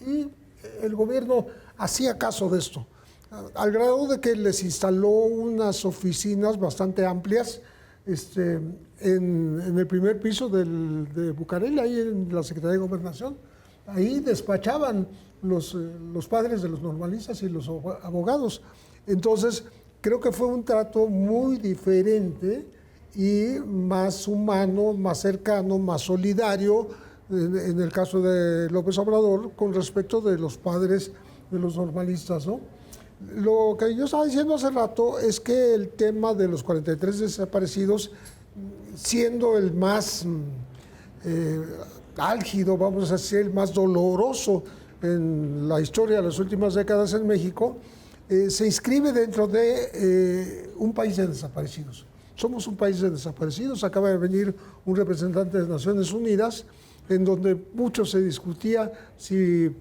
Y el gobierno hacía caso de esto. al grado de que les instaló unas oficinas bastante amplias en el primer piso de Bucareli, ahí en la Secretaría de Gobernación. Ahí despachaban los padres de los normalistas y los abogados. Entonces, creo que fue un trato muy diferente y más humano, más cercano, más solidario, en el caso de López Obrador, con respecto de los padres de los normalistas, ¿no? Lo que yo estaba diciendo hace rato es que el tema de los 43 desaparecidos, siendo el más álgido, vamos a decir, el más doloroso en la historia de las últimas décadas en México, se inscribe dentro de un país de desaparecidos. Somos un país de desaparecidos. Acaba de venir un representante de Naciones Unidas, en donde mucho se discutía si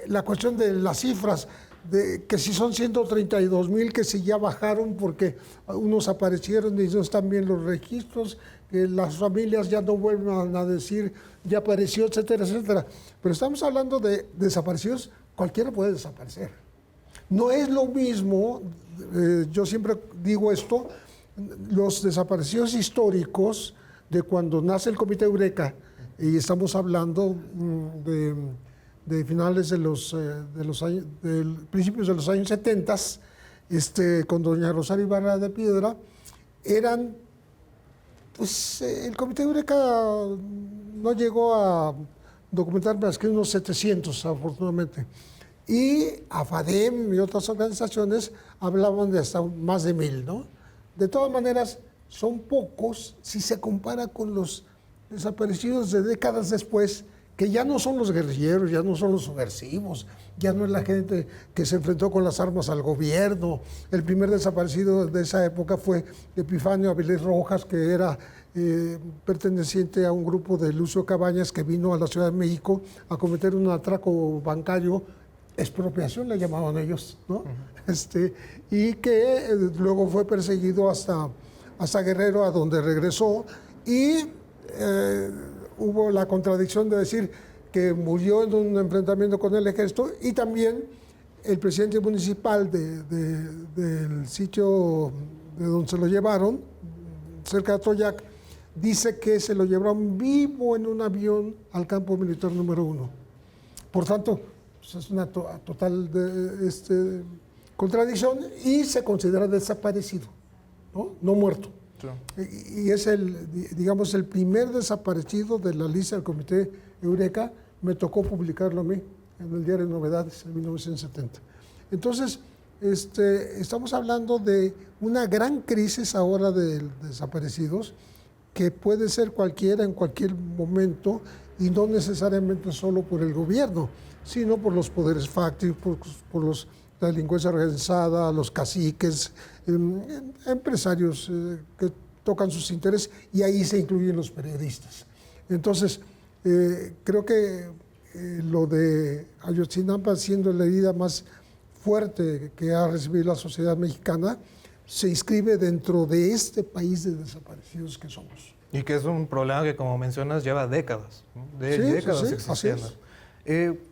la cuestión de las cifras, de que si son 132,000, que si ya bajaron porque unos aparecieron y no están bien los registros, que las familias ya no vuelvan a decir ya apareció, etcétera, etcétera. Pero estamos hablando de desaparecidos, cualquiera puede desaparecer. No es lo mismo, yo siempre digo esto, los desaparecidos históricos de cuando nace el Comité Eureka, y estamos hablando de finales de los años, principios de los años 70, con doña Rosario Ibarra de Piedra, eran, pues el Comité Eureka no llegó a documentar más que unos 700, afortunadamente. Y AFADEM y otras organizaciones hablaban de hasta más de 1,000, ¿no? De todas maneras, son pocos si se compara con los desaparecidos de décadas después, que ya no son los guerrilleros, ya no son los subversivos, ya no es la gente que se enfrentó con las armas al gobierno. El primer desaparecido de esa época fue Epifanio Avilés Rojas, que era perteneciente a un grupo de Lucio Cabañas que vino a la Ciudad de México a cometer un atraco bancario, expropiación le llamaban ellos, ¿no? Y que luego fue perseguido hasta Guerrero, a donde regresó, y hubo la contradicción de decir que murió en un enfrentamiento con el ejército, y también el presidente municipal del sitio de donde se lo llevaron, cerca de Atoyac, dice que se lo llevaron vivo en un avión al campo militar número 1. Por tanto, pues es una total contradicción, y se considera desaparecido, no muerto. Y es digamos, el primer desaparecido de la lista del Comité Eureka. Me tocó publicarlo a mí en el diario Novedades en 1970. Entonces, estamos hablando de una gran crisis ahora de desaparecidos, que puede ser cualquiera en cualquier momento, y no necesariamente solo por el gobierno, sino por los poderes fácticos, por la delincuencia organizada, los caciques, empresarios que tocan sus intereses, y ahí se incluyen los periodistas. Entonces, creo que lo de Ayotzinapa, siendo la herida más fuerte que ha recibido la sociedad mexicana, se inscribe dentro de este país de desaparecidos que somos. Y que es un problema que, como mencionas, lleva décadas, ¿no? Décadas existiendo.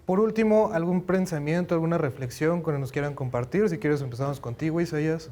Por último, ¿algún pensamiento, alguna reflexión que nos quieran compartir? Si quieres, empezamos contigo, Isaías.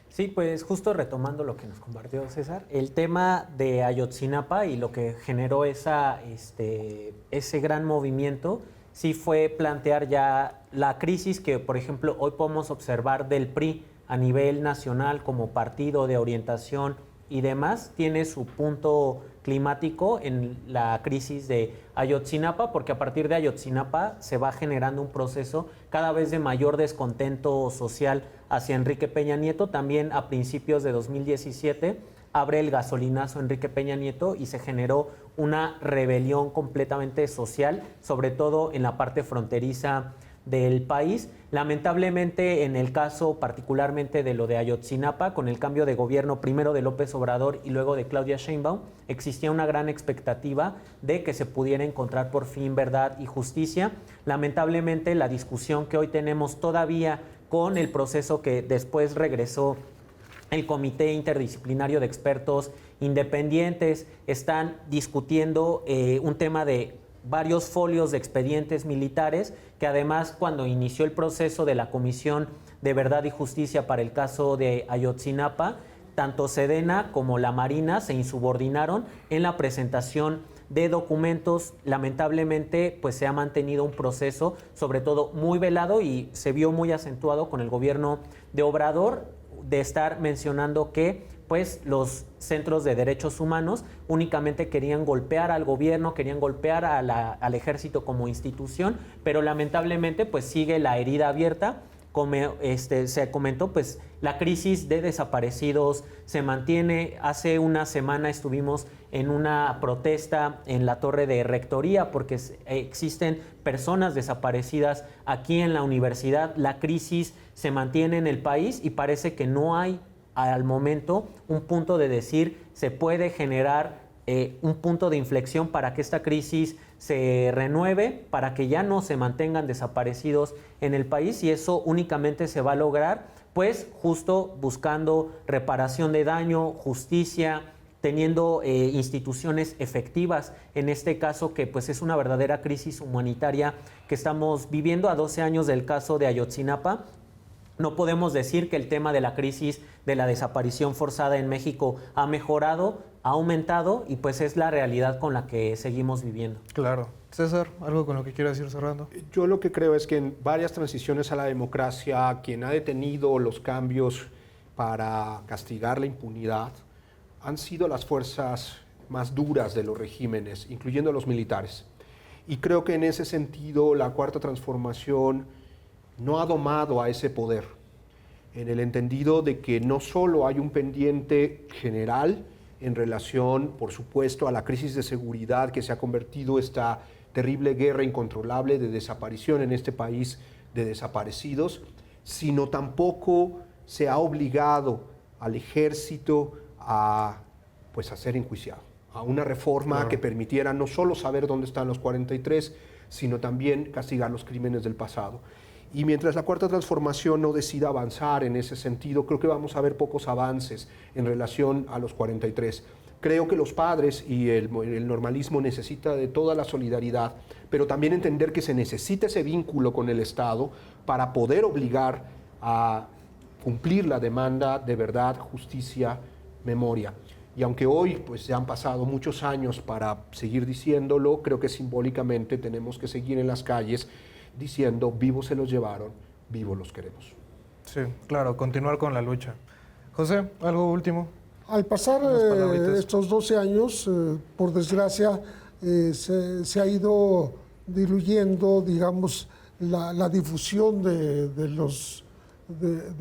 Sí, pues justo retomando lo que nos compartió César, el tema de Ayotzinapa y lo que generó ese gran movimiento, sí fue plantear ya la crisis que, por ejemplo, hoy podemos observar del PRI a nivel nacional como partido de orientación y demás, tiene su punto climático en la crisis de Ayotzinapa, porque a partir de Ayotzinapa se va generando un proceso cada vez de mayor descontento social hacia Enrique Peña Nieto. También a principios de 2017 abre el gasolinazo Enrique Peña Nieto y se generó una rebelión completamente social, sobre todo en la parte fronteriza del país. Lamentablemente, en el caso particularmente de lo de Ayotzinapa, con el cambio de gobierno primero de López Obrador y luego de Claudia Sheinbaum, existía una gran expectativa de que se pudiera encontrar por fin verdad y justicia. Lamentablemente, la discusión que hoy tenemos todavía con el proceso que después regresó el Comité Interdisciplinario de Expertos Independientes, están discutiendo un tema de varios folios de expedientes militares, que además cuando inició el proceso de la Comisión de Verdad y Justicia para el caso de Ayotzinapa, tanto Sedena como la Marina se insubordinaron en la presentación de documentos. Lamentablemente, pues se ha mantenido un proceso, sobre todo muy velado, y se vio muy acentuado con el gobierno de Obrador, de estar mencionando que pues los centros de derechos humanos únicamente querían golpear al gobierno, querían golpear al ejército como institución, pero lamentablemente pues sigue la herida abierta. Como se comentó, pues la crisis de desaparecidos se mantiene. Hace una semana estuvimos en una protesta en la torre de rectoría porque existen personas desaparecidas aquí en la universidad. La crisis se mantiene en el país y parece que no hay al momento un punto de decir se puede generar un punto de inflexión para que esta crisis se renueve, para que ya no se mantengan desaparecidos en el país, y eso únicamente se va a lograr pues justo buscando reparación de daño, justicia, teniendo instituciones efectivas, en este caso que pues es una verdadera crisis humanitaria que estamos viviendo a 12 años del caso de Ayotzinapa. No podemos decir que el tema de la crisis de la desaparición forzada en México ha mejorado, ha aumentado, y pues es la realidad con la que seguimos viviendo. Claro. César, ¿algo con lo que quieras ir cerrando? Yo lo que creo es que en varias transiciones a la democracia, quien ha detenido los cambios para castigar la impunidad han sido las fuerzas más duras de los regímenes, incluyendo los militares. Y creo que en ese sentido la Cuarta Transformación no ha domado a ese poder, en el entendido de que no solo hay un pendiente general en relación, por supuesto, a la crisis de seguridad que se ha convertido esta terrible guerra incontrolable de desaparición en este país de desaparecidos, sino tampoco se ha obligado al ejército a ser enjuiciado, a una reforma que permitiera no solo saber dónde están los 43, sino también castigar los crímenes del pasado. Y mientras la Cuarta Transformación no decida avanzar en ese sentido, creo que vamos a ver pocos avances en relación a los 43. Creo que los padres y el normalismo necesita de toda la solidaridad, pero también entender que se necesita ese vínculo con el Estado para poder obligar a cumplir la demanda de verdad, justicia, memoria. Y aunque hoy pues ya han pasado muchos años para seguir diciéndolo, creo que simbólicamente tenemos que seguir en las calles diciendo vivos se los llevaron, vivos los queremos. Sí, claro, continuar con la lucha. José, ¿algo último? Al pasar estos 12 años, por desgracia, se ha ido diluyendo, digamos, la difusión de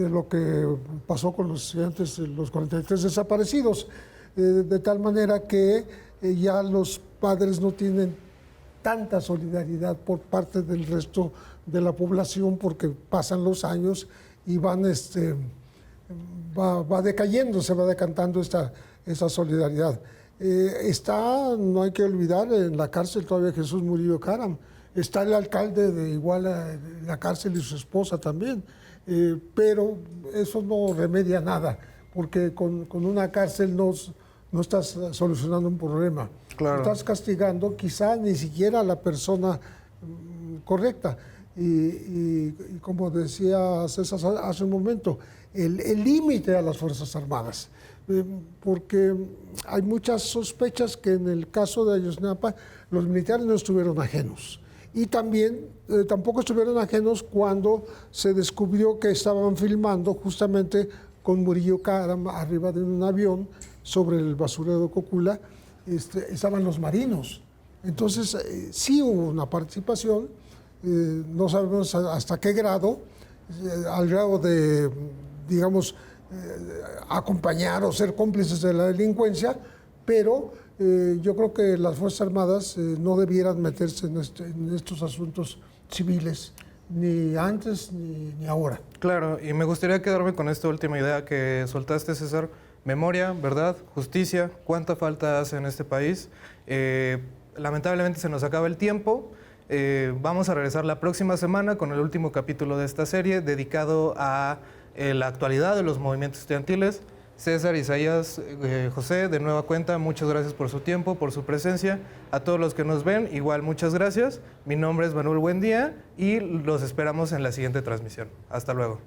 lo que pasó con los estudiantes, los 43 desaparecidos, de tal manera que ya los padres no tienen tanta solidaridad por parte del resto de la población, porque pasan los años y va decayendo, se va decantando esta solidaridad. No hay que olvidar, en la cárcel todavía Jesús Murillo Caram, está el alcalde de Iguala en la cárcel y su esposa también, pero eso no remedia nada, porque con una cárcel no estás solucionando un problema. Claro. Estás castigando quizá ni siquiera a la persona correcta. Y como decía César hace un momento, el límite a las Fuerzas Armadas. Porque hay muchas sospechas que en el caso de Ayotzinapa los militares no estuvieron ajenos. Y también tampoco estuvieron ajenos cuando se descubrió que estaban filmando justamente con Murillo Caram arriba de un avión sobre el basurero de Cocula. Estaban los marinos. Entonces, sí hubo una participación, no sabemos hasta qué grado, al grado de, digamos, acompañar o ser cómplices de la delincuencia, pero yo creo que las Fuerzas Armadas no debieran meterse en estos asuntos civiles, ni antes ni ahora. Claro, y me gustaría quedarme con esta última idea que soltaste, César. Memoria, verdad, justicia, ¿cuánta falta hace en este país? Lamentablemente se nos acaba el tiempo. Vamos a regresar la próxima semana con el último capítulo de esta serie dedicado a la actualidad de los movimientos estudiantiles. César, Isaías, José, de nueva cuenta, muchas gracias por su tiempo, por su presencia. A todos los que nos ven, igual muchas gracias. Mi nombre es Manuel Buendía y los esperamos en la siguiente transmisión. Hasta luego.